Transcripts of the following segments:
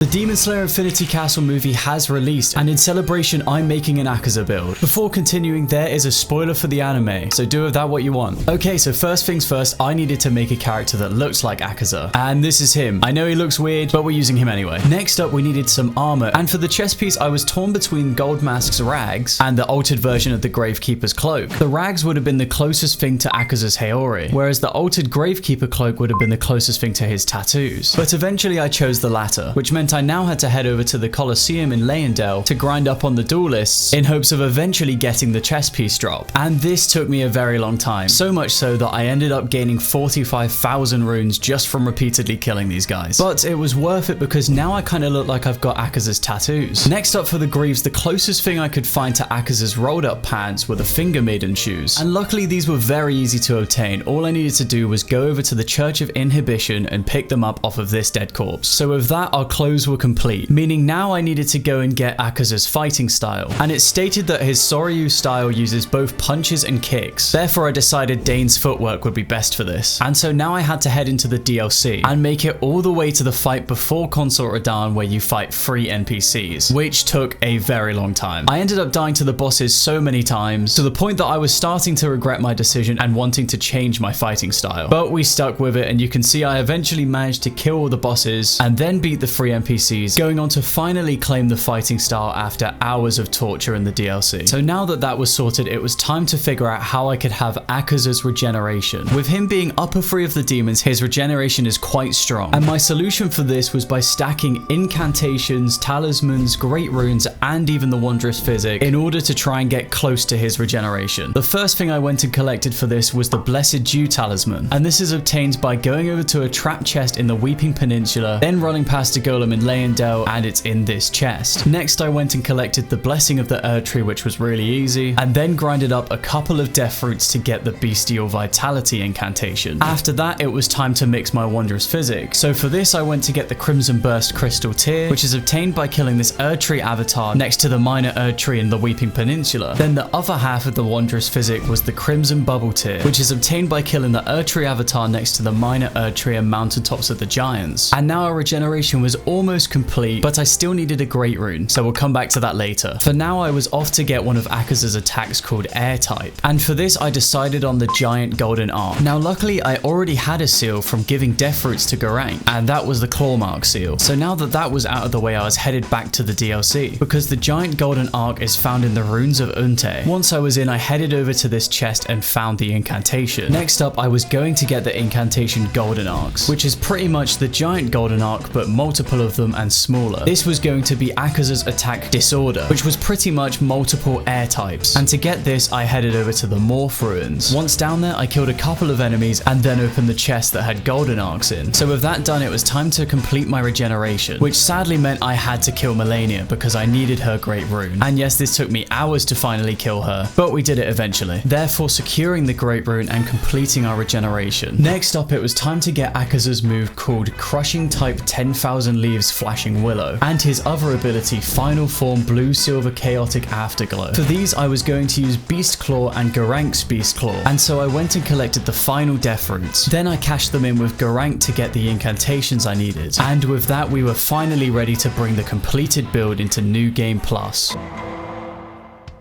The Demon Slayer Infinity Castle movie has released, and in celebration I'm making an Akaza build. Before continuing, there is a spoiler for the anime, so do with that what you want. Okay, so first things first, I needed to make a character that looks like Akaza, and this is him. I know he looks weird, but we're using him anyway. Next up, we needed some armor, and for the chest piece I was torn between Gold Mask's rags and the altered version of the Gravekeeper's cloak. The rags would have been the closest thing to Akaza's Haori, whereas the altered Gravekeeper cloak would have been the closest thing to his tattoos. But eventually I chose the latter, which meant I now had to head over to the Colosseum in Leyendell to grind up on the duelists in hopes of eventually getting the chest piece drop. And this took me a very long time, so much so that I ended up gaining 45,000 runes just from repeatedly killing these guys. But it was worth it because now I kind of look like I've got Akaza's tattoos. Next up for the greaves, the closest thing I could find to Akaza's rolled up pants were the Finger Maiden shoes. And luckily these were very easy to obtain. All I needed to do was go over to the Church of Inhibition and pick them up off of this dead corpse. So with that, our clothes were complete, meaning now I needed to go and get Akaza's fighting style. And it stated that his Soryu style uses both punches and kicks. Therefore I decided Dane's footwork would be best for this. And so now I had to head into the DLC and make it all the way to the fight before Consort Radahn, where you fight 3 NPCs, which took a very long time. I ended up dying to the bosses so many times, to the point that I was starting to regret my decision and wanting to change my fighting style. But we stuck with it, and you can see I eventually managed to kill all the bosses and then beat the 3 NPCs, going on to finally claim the fighting style after hours of torture in the DLC. So now that that was sorted, it was time to figure out how I could have Akaza's regeneration. With him being upper 3 of the demons, his regeneration is quite strong, and my solution for this was by stacking incantations, talismans, great runes, and even the wondrous physic in order to try and get close to his regeneration. The first thing I went and collected for this was the Blessed Dew talisman, and this is obtained by going over to a trap chest in the Weeping Peninsula, then running past a golem in Leyendell, and it's in this chest. Next I went and collected the Blessing of the Erd Tree, which was really easy, and then grinded up a couple of death fruits to get the Bestial Vitality incantation. After that, it was time to mix my wondrous physic. So for this I went to get the Crimson Burst Crystal Tear, which is obtained by killing this Erd Tree avatar next to the Minor Erd Tree in the Weeping Peninsula. Then the other half of the wondrous physic was the Crimson Bubble Tear, which is obtained by killing the Erd Tree avatar next to the Minor Erd Tree and Mountaintops of the Giants. And now our regeneration was almost complete, but I still needed a great rune, so we'll come back to that later. For now I was off to get one of Akaza's attacks called Air Type, and for this I decided on the Giant Golden Arc. Now luckily I already had a seal from giving death fruits to Geraint, and that was the Claw Mark seal. So now that that was out of the way, I was headed back to the DLC, because the Giant Golden Arc is found in the Runes of Unte. Once I was in, I headed over to this chest and found the incantation. Next up I was going to get the incantation Golden Arcs, which is pretty much the Giant Golden Arc but multiple of them and smaller. This was going to be Akaza's attack Disorder, which was pretty much multiple air types. And to get this, I headed over to the Morph Ruins. Once down there, I killed a couple of enemies and then opened the chest that had golden arcs in. So with that done, it was time to complete my regeneration, which sadly meant I had to kill Malenia because I needed her great rune. And yes, this took me hours to finally kill her, but we did it eventually, therefore securing the great rune and completing our regeneration. Next up, it was time to get Akaza's move called Crushing Type 10,000 Leaves Flashing Willow, and his other ability, Final Form Blue Silver Chaotic Afterglow. For these, I was going to use Beast Claw and Geraint's Beast Claw, and so I went and collected the final death fruits. Then I cashed them in with Geraint to get the incantations I needed, and with that we were finally ready to bring the completed build into New Game Plus.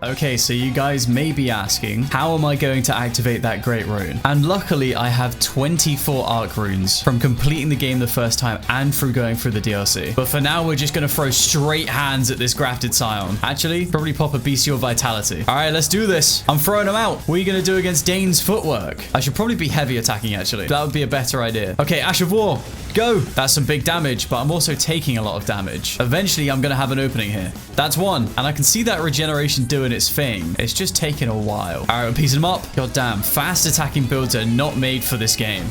Okay, so you guys may be asking, how am I going to activate that great rune? And luckily I have 24 arc runes from completing the game the first time and through going through the DLC. But for now, we're just going to throw straight hands at this grafted scion. Actually, probably pop a Bestial Vitality. All right, let's do this. I'm throwing them out. What are you going to do against Dane's footwork? I should probably be heavy attacking, actually. That would be a better idea. Okay, Ash of War. Go! That's some big damage, but I'm also taking a lot of damage. Eventually, I'm going to have an opening here. That's one, and I can see that regeneration doing its thing. It's just taking a while. All right, we're piecing him up. God damn, fast attacking builds are not made for this game.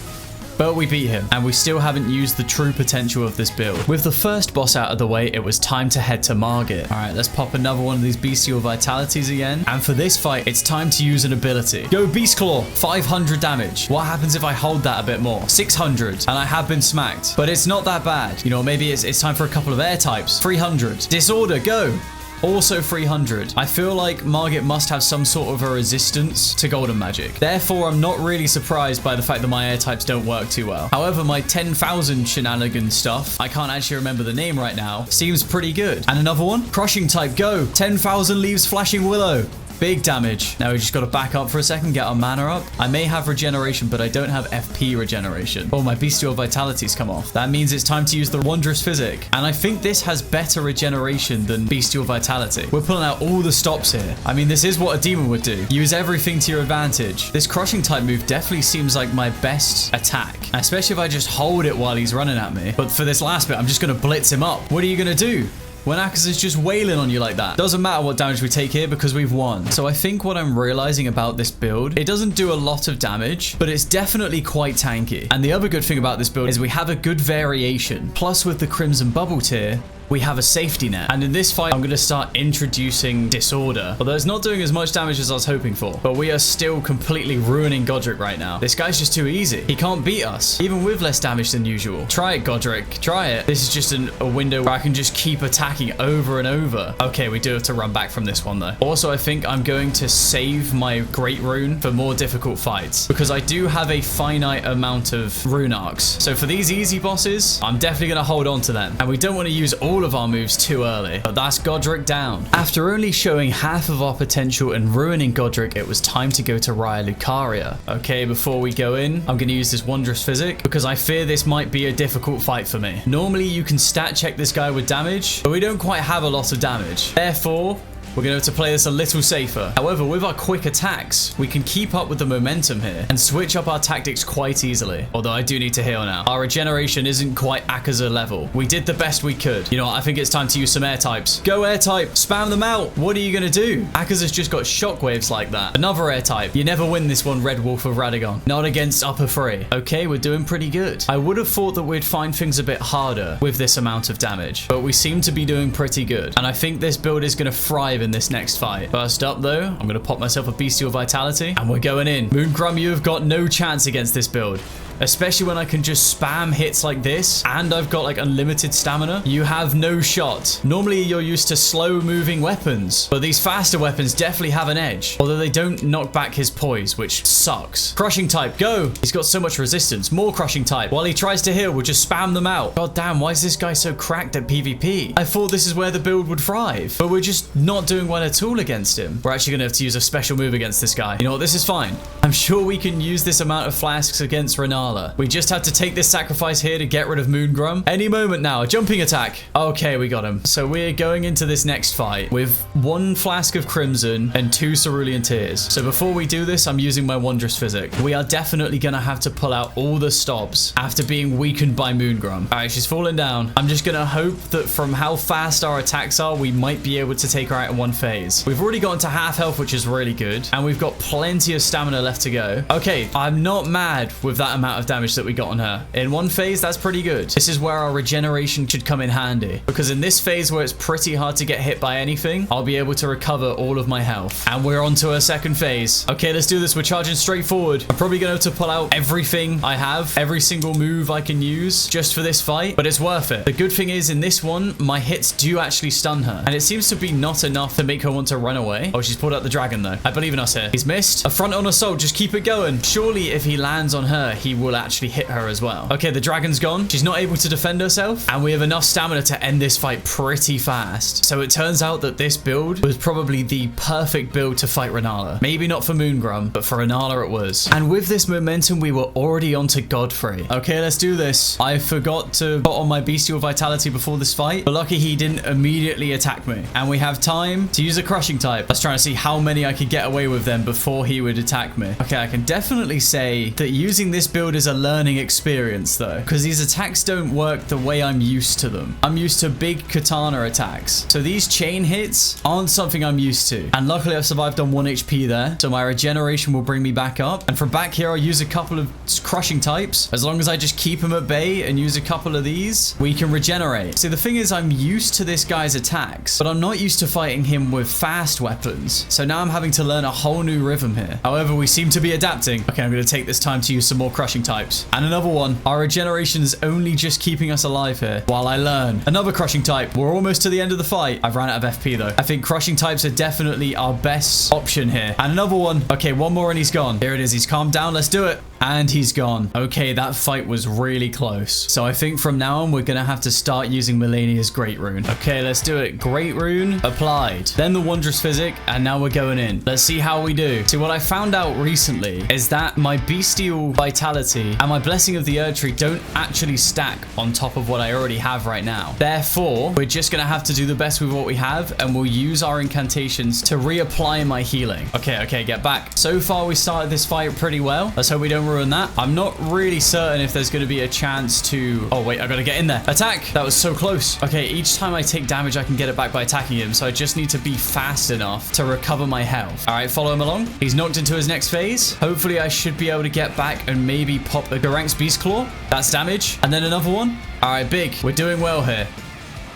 But we beat him, and we still haven't used the true potential of this build. With the first boss out of the way, it was time to head to Morgott. All right, let's pop another one of these Bestial Vitalities again. And for this fight, it's time to use an ability. Go Beast Claw, 500 damage. What happens if I hold that a bit more? 600, and I have been smacked. But it's not that bad. You know, maybe it's time for a couple of air types. 300. Disorder, go. Also 300. I feel like Morgott must have some sort of a resistance to golden magic. Therefore, I'm not really surprised by the fact that my air types don't work too well. However, my 10,000 shenanigan stuff, I can't actually remember the name right now, seems pretty good. And another one, crushing type, go. 10,000 leaves flashing willow. Big damage. Now we just got to back up for a second, get our mana up. I may have regeneration, but I don't have FP regeneration. Oh, my bestial vitality's come off. That means it's time to use the wondrous physic. And I think this has better regeneration than bestial vitality. We're pulling out all the stops here. I mean, this is what a demon would do. Use everything to your advantage. This crushing type move definitely seems like my best attack, especially if I just hold it while he's running at me. But for this last bit, I'm just going to blitz him up. What are you going to do when Akaza's just wailing on you like that? Doesn't matter what damage we take here because we've won. So I think what I'm realizing about this build, it doesn't do a lot of damage, but it's definitely quite tanky. And the other good thing about this build is we have a good variation. Plus with the Crimson Bubble tier, we have a safety net. And in this fight, I'm going to start introducing disorder. Although it's not doing as much damage as I was hoping for. But we are still completely ruining Godric right now. This guy's just too easy. He can't beat us, even with less damage than usual. Try it, Godric. Try it. This is just a window where I can just keep attacking over and over. Okay, we do have to run back from this one though. Also, I think I'm going to save my Great Rune for more difficult fights, because I do have a finite amount of rune arcs. So for these easy bosses, I'm definitely going to hold on to them. And we don't want to use all of our moves too early. But that's Godric down. After only showing half of our potential and ruining Godric, it was time to go to Raya Lucaria. Okay, before we go in, I'm going to use this wondrous physic because I fear this might be a difficult fight for me. Normally, you can stat check this guy with damage, but we don't quite have a lot of damage. Therefore, we're going to have to play this a little safer. However, with our quick attacks, we can keep up with the momentum here and switch up our tactics quite easily. Although I do need to heal now. Our regeneration isn't quite Akaza level. We did the best we could. You know what? I think it's time to use some air types. Go air type. Spam them out. What are you going to do? Akaza's just got shockwaves like that. Another air type. You never win this one, Red Wolf of Radagon. Not against upper 3. Okay, we're doing pretty good. I would have thought that we'd find things a bit harder with this amount of damage, but we seem to be doing pretty good. And I think this build is going to thrive in this next fight. First up though, I'm going to pop myself a bestial vitality and we're going in. Moongrum, you have got no chance against this build. Especially when I can just spam hits like this and I've got like unlimited stamina. You have no shot. Normally you're used to slow moving weapons, but these faster weapons definitely have an edge. Although they don't knock back his poise, which sucks. Crushing type, go. He's got so much resistance. More crushing type. While he tries to heal, we'll just spam them out. God damn, why is this guy so cracked at PvP? I thought this is where the build would thrive, but we're just not doing well at all against him. We're actually going to have to use a special move against this guy. You know what? This is fine. I'm sure we can use this amount of flasks against Renala. We just have to take this sacrifice here to get rid of Moongrum. Any moment now, a jumping attack. Okay, we got him. So we're going into this next fight with 1 flask of Crimson and 2 Cerulean Tears. So before we do this, I'm using my Wondrous Physic. We are definitely going to have to pull out all the stops after being weakened by Moongrum. All right, she's falling down. I'm just going to hope that from how fast our attacks are, we might be able to take her out in one phase. We've already gotten to half health, which is really good. And we've got plenty of stamina left to go. Okay, I'm not mad with that amount of damage that we got on her. In one phase, that's pretty good. This is where our regeneration should come in handy, because in this phase where it's pretty hard to get hit by anything, I'll be able to recover all of my health. And we're on to our second phase. Okay, let's do this. We're charging straight forward. I'm probably going to pull out everything I have, every single move I can use just for this fight, but it's worth it. The good thing is in this one, my hits do actually stun her, and it seems to be not enough to make her want to run away. Oh, she's pulled out the dragon though. I believe in us here. He's missed. A front on assault. Just keep it going. Surely if he lands on her, he will actually hit her as well. Okay, the dragon's gone. She's not able to defend herself, and we have enough stamina to end this fight pretty fast. So it turns out that this build was probably the perfect build to fight Renala. Maybe not for Moongrum, but for Renala it was. And with this momentum, we were already onto Godfrey. Okay, let's do this. I forgot to put on my bestial vitality before this fight, but lucky he didn't immediately attack me. And we have time to use a crushing type. I was trying to see how many I could get away with them before he would attack me. Okay, I can definitely say that using this build is a learning experience though, because these attacks don't work the way I'm used to them. I'm used to big katana attacks. So these chain hits aren't something I'm used to. And luckily I've survived on 1 HP there, so my regeneration will bring me back up. And from back here, I'll use a couple of crushing types. As long as I just keep him at bay and use a couple of these, we can regenerate. See, the thing is, I'm used to this guy's attacks, but I'm not used to fighting him with fast weapons. So now I'm having to learn a whole new rhythm here. However, we seem to be adapting. Okay, I'm going to take this time to use some more crushing crushing types. And another one. Our regeneration is only just keeping us alive here while I learn. Another crushing type. We're almost to the end of the fight. I've ran out of FP though. I think crushing types are definitely our best option here. And another one. Okay, one more and he's gone. Here it is. He's calmed down. Let's do it. And he's gone. Okay, that fight was really close. So I think from now on, we're going to have to start using Malenia's Great Rune. Okay, let's do it. Great Rune applied. Then the Wondrous Physic, and now we're going in. Let's see how we do. See, what I found out recently is that my Bestial Vitality and my Blessing of the Erdtree don't actually stack on top of what I already have right now. Therefore, we're just going to have to do the best with what we have, and we'll use our incantations to reapply my healing. Okay, get back. So far, we started this fight pretty well. Let's hope we don't ruin that. I'm not really certain if there's going to be a chance to... Oh, wait, I got to get in there. Attack. That was so close. Okay, each time I take damage, I can get it back by attacking him. So I just need to be fast enough to recover my health. All right, follow him along. He's knocked into his next phase. Hopefully, I should be able to get back and maybe pop a Garank's Beast Claw. That's damage. And then another one. All right, big. We're doing well here.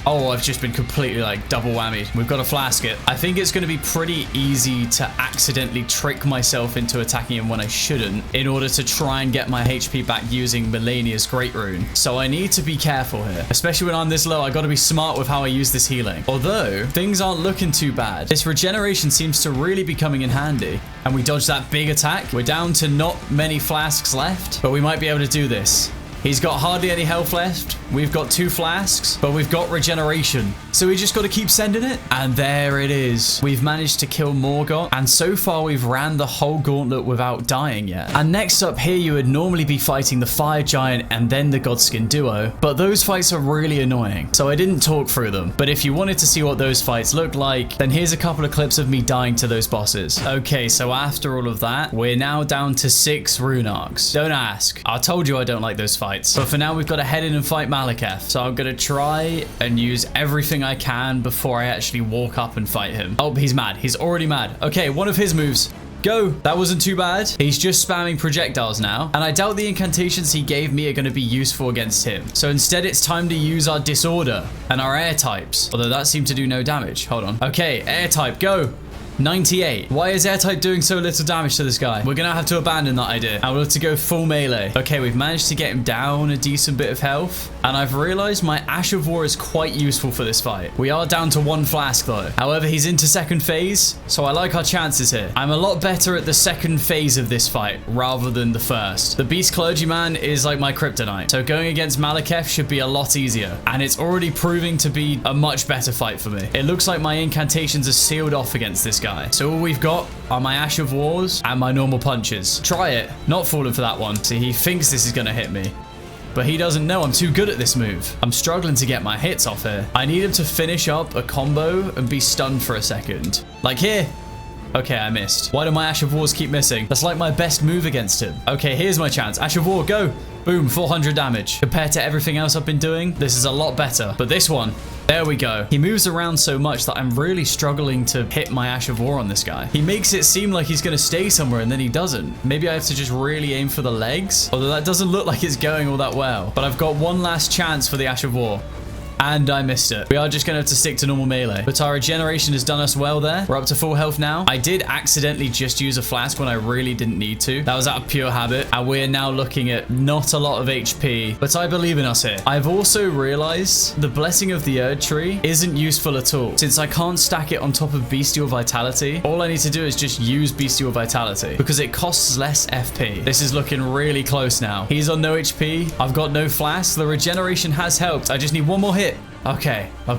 Oh, I've just been completely like double whammied. We've got to flask it. I think it's going to be pretty easy to accidentally trick myself into attacking him when I shouldn't in order to try and get my HP back using Malenia's Great Rune. So I need to be careful here, especially when I'm this low. I got to be smart with how I use this healing. Although things aren't looking too bad. This regeneration seems to really be coming in handy. And we dodged that big attack. We're down to not many flasks left, but we might be able to do this. He's got hardly any health left. We've got 2 flasks, but we've got regeneration. So we just got to keep sending it. And there it is. We've managed to kill Morgott. And so far, we've ran the whole gauntlet without dying yet. And next up here, you would normally be fighting the Fire Giant and then the Godskin duo. But those fights are really annoying. So I didn't talk through them. But if you wanted to see what those fights look like, then here's a couple of clips of me dying to those bosses. Okay, so after all of that, we're now down to 6 rune arcs. Don't ask. I told you I don't like those fights. But for now, we've got to head in and fight Maliketh. So I'm going to try and use everything I can before I actually walk up and fight him. Oh, he's mad. He's already mad. Okay, one of his moves. Go. That wasn't too bad. He's just spamming projectiles now. And I doubt the incantations he gave me are going to be useful against him. So instead, it's time to use our Disorder and our air types. Although that seemed to do no damage. Hold on. Okay, air type, go. 98. Why is air type doing so little damage to this guy? We're gonna have to abandon that idea. I will have to go full melee. Okay, we've managed to get him down a decent bit of health. And I've realized my Ash of War is quite useful for this fight. We are down to 1 flask though. However, he's into second phase, so I like our chances here. I'm a lot better at the second phase of this fight rather than the first. The Beast Clergyman is like my kryptonite. So going against Maliketh should be a lot easier. And it's already proving to be a much better fight for me. It looks like my incantations are sealed off against this guy. So all we've got are my Ash of Wars and my normal punches. Try it. Not falling for that one. See, he thinks this is going to hit me. But he doesn't know I'm too good at this move. I'm struggling to get my hits off here. I need him to finish up a combo and be stunned for a second. Like here. Okay, I missed. Why do my Ash of Wars keep missing? That's like my best move against him. Okay, here's my chance. Ash of War, go. Boom, 400 damage. Compared to everything else I've been doing, this is a lot better. But this one, there we go. He moves around so much that I'm really struggling to hit my Ash of War on this guy. He makes it seem like he's going to stay somewhere and then he doesn't. Maybe I have to just really aim for the legs. Although that doesn't look like it's going all that well. But I've got one last chance for the Ash of War. And I missed it. We are just going to have to stick to normal melee. But our regeneration has done us well there. We're up to full health now. I did accidentally just use a flask when I really didn't need to. That was out of pure habit. And we're now looking at not a lot of HP. But I believe in us here. I've also realized the Blessing of the Erdtree isn't useful at all. Since I can't stack it on top of Bestial Vitality, all I need to do is just use Bestial Vitality. Because it costs less FP. This is looking really close now. He's on no HP. I've got no flask. The regeneration has helped. I just need one more hit. Okay. I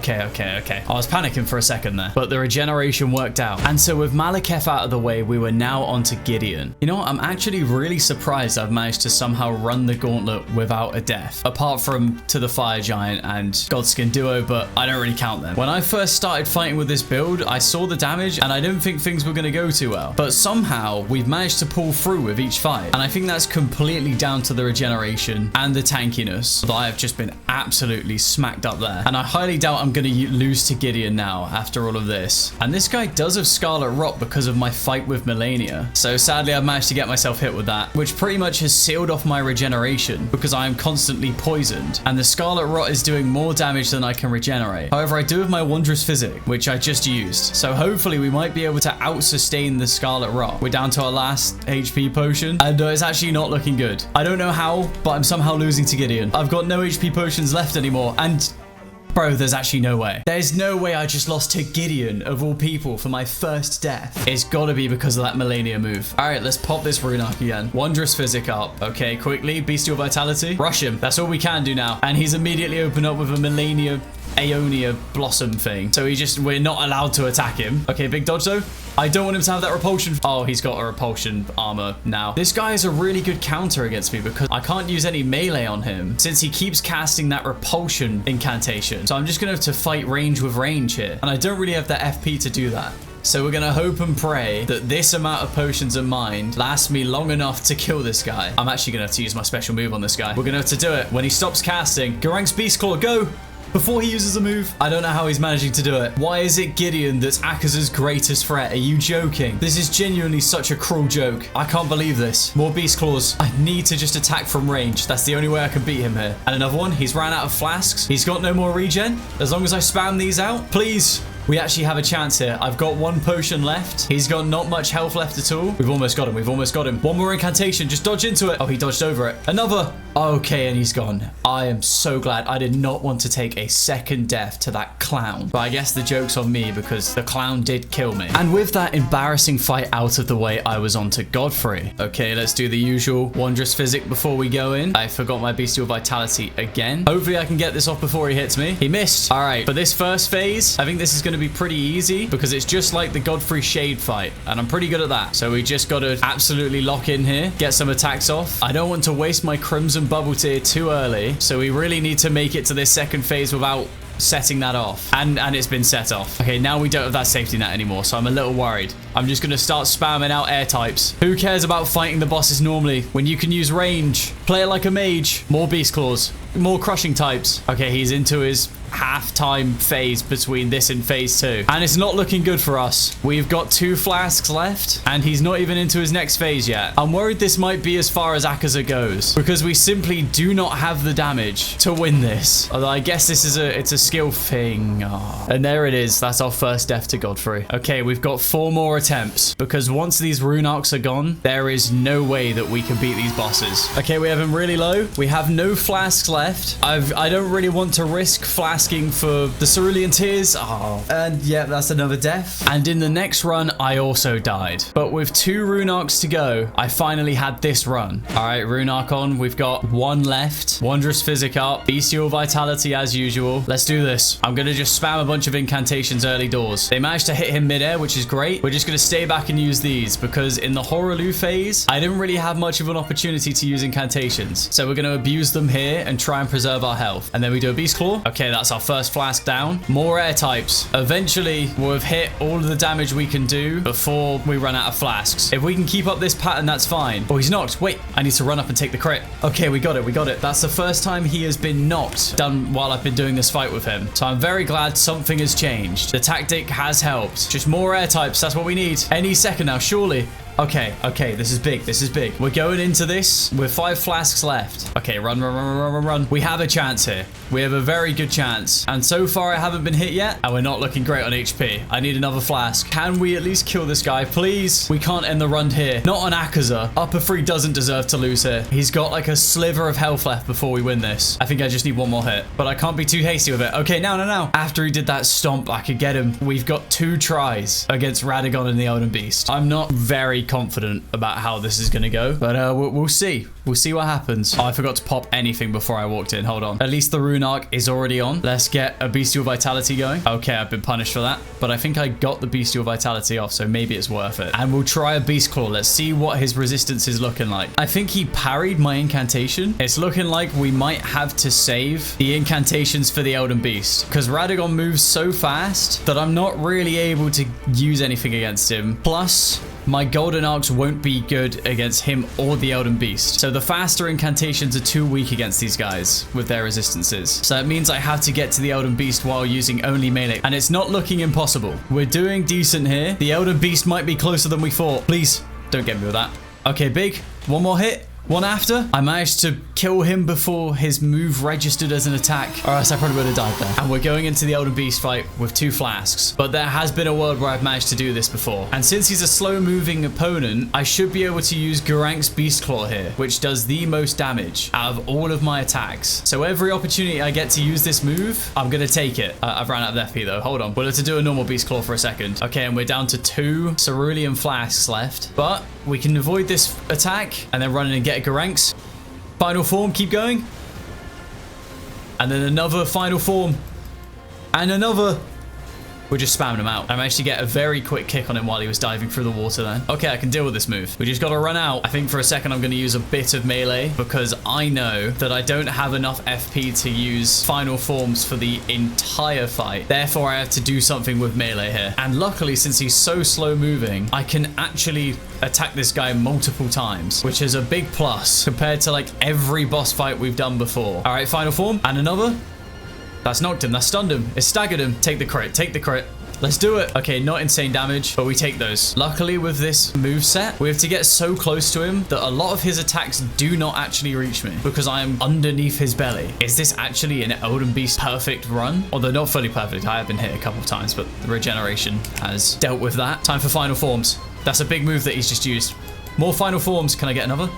was panicking for a second there, but the regeneration worked out. And so with Maliketh out of the way, we were now onto Gideon. You know what? I'm actually really surprised I've managed to somehow run the gauntlet without a death, apart from to the Fire Giant and Godskin duo, but I don't really count them. When I first started fighting with this build, I saw the damage and I didn't think things were going to go too well. But somehow we've managed to pull through with each fight. And I think that's completely down to the regeneration and the tankiness that I have just been absolutely smacked up there. And And I highly doubt I'm going to lose to Gideon now after all of this. And this guy does have Scarlet Rot because of my fight with Malenia. So sadly, I've managed to get myself hit with that, which pretty much has sealed off my regeneration because I am constantly poisoned. And the Scarlet Rot is doing more damage than I can regenerate. However, I do have my Wondrous Physic, which I just used. So hopefully we might be able to out-sustain the Scarlet Rot. We're down to our last HP potion, and it's actually not looking good. I don't know how, but I'm somehow losing to Gideon. I've got no HP potions left anymore, and bro, there's actually no way. There's no way I just lost to Gideon, of all people, for my first death. It's gotta be because of that Malenia move. All right, let's pop this rune arc again. Wondrous Physic up. Okay, quickly. Bestial Vitality. Rush him. That's all we can do now. And he's immediately opened up with a Malenia Aeonia Blossom thing. So we're not allowed to attack him. Okay, big dodge though. I don't want him to have that repulsion. Oh, he's got a repulsion armor now. This guy is a really good counter against me because I can't use any melee on him since he keeps casting that repulsion incantation. So I'm just going to have to fight range with range here. And I don't really have the FP to do that. So we're going to hope and pray that this amount of potions of mind lasts me long enough to kill this guy. I'm actually going to have to use my special move on this guy. We're going to have to do it. When he stops casting, Garang's Beast Claw, go! Before he uses a move. I don't know how he's managing to do it. Why is it Gideon that's Akaza's greatest threat? Are you joking? This is genuinely such a cruel joke. I can't believe this. More Beast Claws. I need to just attack from range. That's the only way I can beat him here. And another one. He's ran out of flasks. He's got no more regen. As long as I spam these out, please. We actually have a chance here. I've got one potion left. He's got not much health left at all. We've almost got him. We've almost got him. One more incantation. Just dodge into it. Oh, he dodged over it. Another. Okay, and he's gone. I am so glad. I did not want to take a second death to that clown. But I guess the joke's on me because the clown did kill me. And with that embarrassing fight out of the way, I was on to Godfrey. Okay, let's do the usual Wondrous Physic before we go in. I forgot my Bestial Vitality again. Hopefully I can get this off before he hits me. He missed. All right, for this first phase, I think this is going to be pretty easy because it's just like the Godfrey Shade fight. And I'm pretty good at that. So we just got to absolutely lock in here, get some attacks off. I don't want to waste my Crimson Bubble Tier too early. So we really need to make it to this second phase without setting that off. And it's been set off. Okay, now we don't have that safety net anymore, so I'm a little worried. I'm just going to start spamming out air types. Who cares about fighting the bosses normally when you can use range? Play it like a mage. More Beast Claws. More crushing types. Okay, he's into his half-time phase between this and phase 2. And it's not looking good for us. We've got 2 flasks left, and he's not even into his next phase yet. I'm worried this might be as far as Akaza goes, because we simply do not have the damage to win this. Although I guess this is it's a skill thing. Oh. And there it is. That's our first death to Godfrey. Okay, we've got 4 more attempts, because once these rune arcs are gone, there is no way that we can beat these bosses. Okay, we have him really low. We have no flasks left. I don't really want to risk flasking for the Cerulean Tears. Oh, and yeah, that's another death. And in the next run, I also died. But with 2 rune arcs to go, I finally had this run. All right, rune arc on. We've got 1 left. Wondrous Physic up. Bestial Vitality as usual. Let's do this. I'm going to just spam a bunch of incantations early doors. They managed to hit him midair, which is great. We're just going to stay back and use these because in the Hoarah Loux phase, I didn't really have much of an opportunity to use incantations. So we're going to abuse them here and try and preserve our health. And then we do a Beast Claw. Okay, that's our first flask down. More air types. Eventually, we'll have hit all of the damage we can do before we run out of flasks. If we can keep up this pattern, that's fine. Oh, he's knocked. Wait, I need to run up and take the crit. Okay, we got it. We got it. That's the first time he has been knocked done while I've been doing this fight with him. So I'm very glad something has changed. The tactic has helped. Just more air types. That's what we need. Any second now, surely. Okay, this is big. This is big. We're going into this with 5 flasks left. Okay, run. We have a chance here. We have a very good chance. And so far, I haven't been hit yet. And we're not looking great on HP. I need another flask. Can we at least kill this guy, please? We can't end the run here. Not on Akaza. Upper 3 doesn't deserve to lose here. He's got like a sliver of health left before we win this. I think I just need 1 more hit. But I can't be too hasty with it. Okay, now. After he did that stomp, I could get him. We've got 2 tries against Radagon and the Elden Beast. I'm not very confident about how this is going to go, but we'll see. We'll see what happens. Oh, I forgot to pop anything before I walked in. Hold on. At least the rune arc is already on. Let's get a Bestial Vitality going. Okay, I've been punished for that, but I think I got the Bestial Vitality off, so maybe it's worth it. And we'll try a Beast Claw. Let's see what his resistance is looking like. I think he parried my incantation. It's looking like we might have to save the incantations for the Elden Beast, because Radagon moves so fast that I'm not really able to use anything against him. Plus, my golden arcs won't be good against him or the Elden Beast. So the faster incantations are too weak against these guys with their resistances. So it means I have to get to the Elden Beast while using only melee. And it's not looking impossible. We're doing decent here. The Elden Beast might be closer than we thought. Please, don't get me with that. Okay, big. One more hit. One after. I managed to kill him before his move registered as an attack, or else I probably would have died there. And we're going into the Elden Beast fight with 2 flasks. But there has been a world where I've managed to do this before. And since he's a slow-moving opponent, I should be able to use Gerank's Beast Claw here, which does the most damage out of all of my attacks. So every opportunity I get to use this move, I'm going to take it. I've ran out of FP though. Hold on. We'll have to do a normal Beast Claw for a second. Okay, and we're down to 2 Cerulean Flasks left. But we can avoid this attack and then run in and get Gerank's. Final form, keep going. And then another final form. And another. We're just spamming him out. I managed to get a very quick kick on him while he was diving through the water then. Okay, I can deal with this move. We just got to run out. I think for a second I'm going to use a bit of melee because I know that I don't have enough FP to use final forms for the entire fight. Therefore, I have to do something with melee here. And luckily, since he's so slow moving, I can actually attack this guy multiple times, which is a big plus compared to like every boss fight we've done before. All right, final form and another. That's knocked him. That stunned him. It staggered him. Take the crit. Take the crit. Let's do it. Okay, not insane damage, but we take those. Luckily, with this move set, we have to get so close to him that a lot of his attacks do not actually reach me because I am underneath his belly. Is this actually an Elden Beast perfect run? Although not fully perfect. I have been hit a couple of times, but the regeneration has dealt with that. Time for final forms. That's a big move that he's just used. More final forms. Can I get another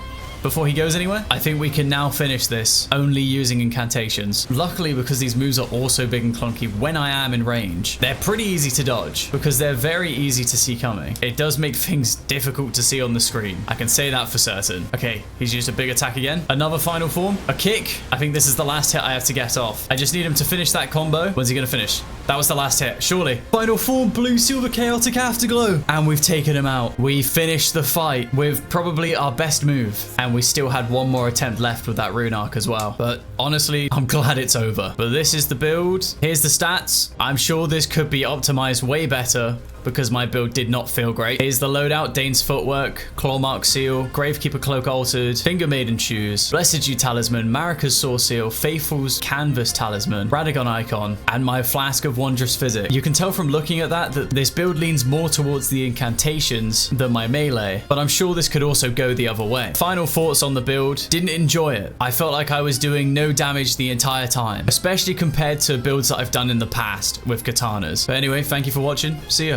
before he goes anywhere? I think we can now finish this only using incantations. Luckily, because these moves are also big and clunky when I am in range, they're pretty easy to dodge because they're very easy to see coming. It does make things difficult to see on the screen. I can say that for certain. Okay, he's used a big attack again. Another final form, a kick. I think this is the last hit I have to get off. I just need him to finish that combo. When's he gonna finish? That was the last hit, surely. Final form, blue silver chaotic afterglow. And we've taken him out. We finished the fight with probably our best move. And we still had one more attempt left with that rune arc as well. But honestly, I'm glad it's over. But this is the build. Here's the stats. I'm sure this could be optimized way better because my build did not feel great. Here's the loadout: Dane's footwork, Clawmark seal, Gravekeeper cloak altered, Finger Maiden shoes, Blessed Dew talisman, Marika's sword seal, Faithful's canvas talisman, Radagon icon, and my flask of wondrous physic. You can tell from looking at that this build leans more towards the incantations than my melee, but I'm sure this could also go the other way. Final thoughts on the build: didn't enjoy it. I felt like I was doing no damage the entire time, especially compared to builds that I've done in the past with katanas. But anyway, thank you for watching. See ya.